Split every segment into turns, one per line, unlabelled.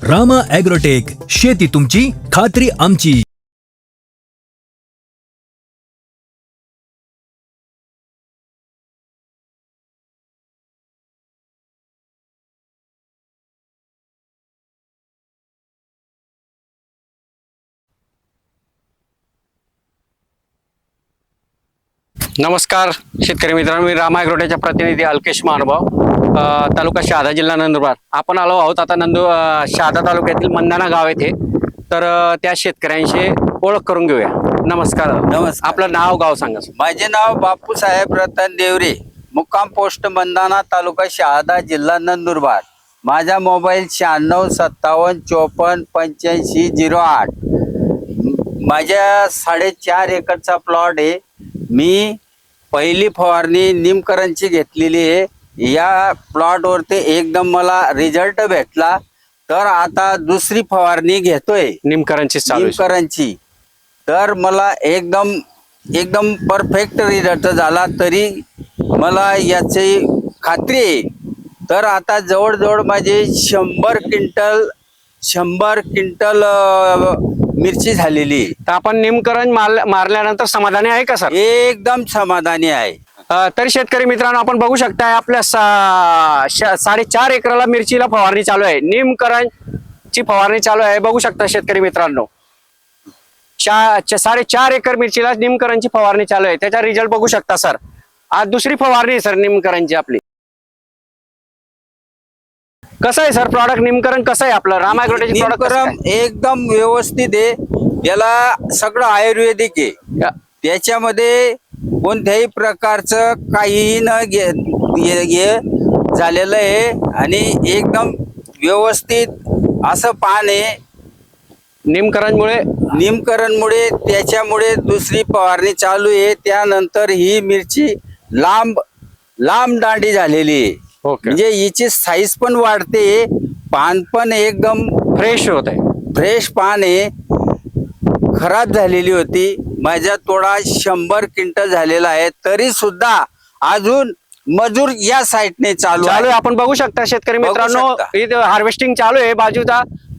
Rama agrotech, शेती तुमची, खात्री आमची.
नमस्कार शेतकरी मित्रांनो, मी रामा ॲग्रोटेकचा प्रतिनिधी अल्केश महानुभाव, तालुका शहादा, जिल्हा नंदुरबार. आपण आलो आहोत आता शहादा तालुक्यातील मंदाना गाव येथे. तर त्या शेतकऱ्यांशी ओळख करून घेऊया. नमस्कार.
नमस्कार.
आपलं नाव गाव सांगा.
माझे नाव बापूसाहेब रतन देवरे, मुक्काम पोस्ट मंदाना, तालुका शहादा, जिल्हा नंदुरबार. माझा मोबाईल 9657548508. माझ्या 4.5 एकरचा प्लॉट आहे. मी पहिली फवारणी निमकरणची घेतलेली आहे. या प्लॉटवरती एकदम मला रिझल्ट भेटला. तर आता दुसरी फवारणी घेतोय
निमकरणची
निमकरणची. तर मला एकदम परफेक्ट रिझल्ट झाला. तरी मला याची खात्री आहे. तर आता जवळजवळ माझे 100 क्विंटल मिरची झालेली आहे.
तर आपण निमकरण मारल्यानंतर समाधानी आहे का सर?
एकदम समाधानी आहे.
तरी शेतकरी मित्रांनो, आपण बघू शकताय आपल्या 4.5 एकराला मिरचीला फवारणी चालू आहे. निमकरणची फवारणी चालू आहे. बघू शकता शेतकरी मित्रांनो, 4.5 एकर मिरचीला निमकरणची फवारणी चालू आहे. त्याचा रिझल्ट बघू शकता सर. आज दुसरी फवारणी आहे सर निमकरणची आपली. कसं आहे सर प्रॉडक्ट निमकरण? कसं आहे आपलं रामा ॲग्रोटेकचे
निमकरण? एकदम व्यवस्थित आहे. याला सगळं आयुर्वेदिक आहे. त्याच्यामध्ये कोणत्याही प्रकारचं काहीही न झालेलं आहे आणि एकदम व्यवस्थित असं पान आहे. निमकरणमुळे त्याच्यामुळे दुसरी फवारणी चालू आहे. त्यानंतर ही मिरची लांब दांडी झालेली आहे. म्हणजे हिची साईज पण वाढते, पान पण एकदम
फ्रेश होत आहे.
फ्रेश पान आहे. खराब झालेली होती. माझा तोडा 100 क्विंटल झालेला आहे. तरी सुद्धा अजून मजूर या साईडने चालू आहे.
आपण बघू शकता शेतकरी मित्रांनो, इथे हार्वेस्टिंग चालू आहे.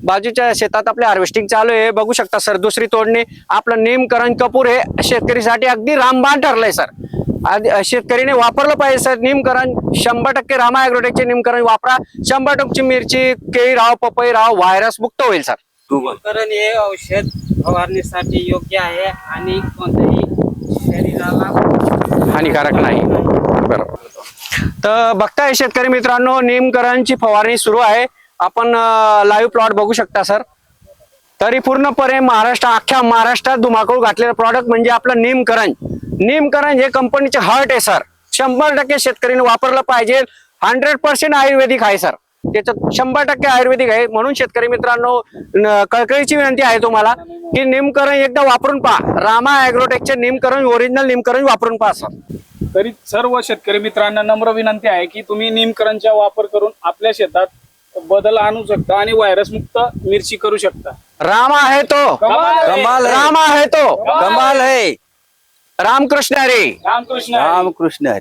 बाजूच्या शेतात आपले हार्वेस्टिंग चालू आहे. बघू शकता सर, दुसरी तोडणी. आपलं निमकरण कपूर हे शेतकरीसाठी अगदी रामबाण ठरलंय सर. शेतकरीने वापरलं पाहिजे सर निमकरण. 100% रामा ॲग्रोटेकचे निमकरण वापरा. 100% मिरची, केळी राव, पपई राव, व्हायरस मुक्त होईल सर.
निमकरण हे औषध फवारणीसाठी योग्य आहे आणि कोणत्याही शरीराला
हानिकारक नाही. बरोबर. तर बघताय शेतकरी मित्रांनो, निमकरणची फवारणी सुरू आहे. आपण लाईव्ह प्लॉट बघू शकता सर. तरी पूर्णपणे अख्ख्या महाराष्ट्रात धुमाकूळ घातलेलं प्रॉडक्ट म्हणजे आपलं निमकरण. निमकरण हे कंपनीचे हार्ट आहे सर. 100% शेतकरीने वापरलं पाहिजे. 100% आयुर्वेदिक आहे सर. त्याच्यात 100% आयुर्वेदिक आहे. म्हणून शेतकरी मित्रांनो, कळकळीची विनंती आहे तुम्हाला की निमकरण एकदा वापरून पहा. रामा ॲग्रोटेकचे निमकरण, ओरिजिनल निमकरण वापरून पहा सर.
तरी सर्व शेतकरी मित्रांना नम्र विनंती आहे की तुम्ही निमकरणचा वापर करून आपल्या शेतात बदल आणू शकता आणि व्हायरस मुक्त मिरची करू शकता.
रामा है तो
कमाल है.
रामा है तो
कमाल है.
रामकृष्ण हरी.
रामकृष्ण हरी.
रामकृष्ण हरी.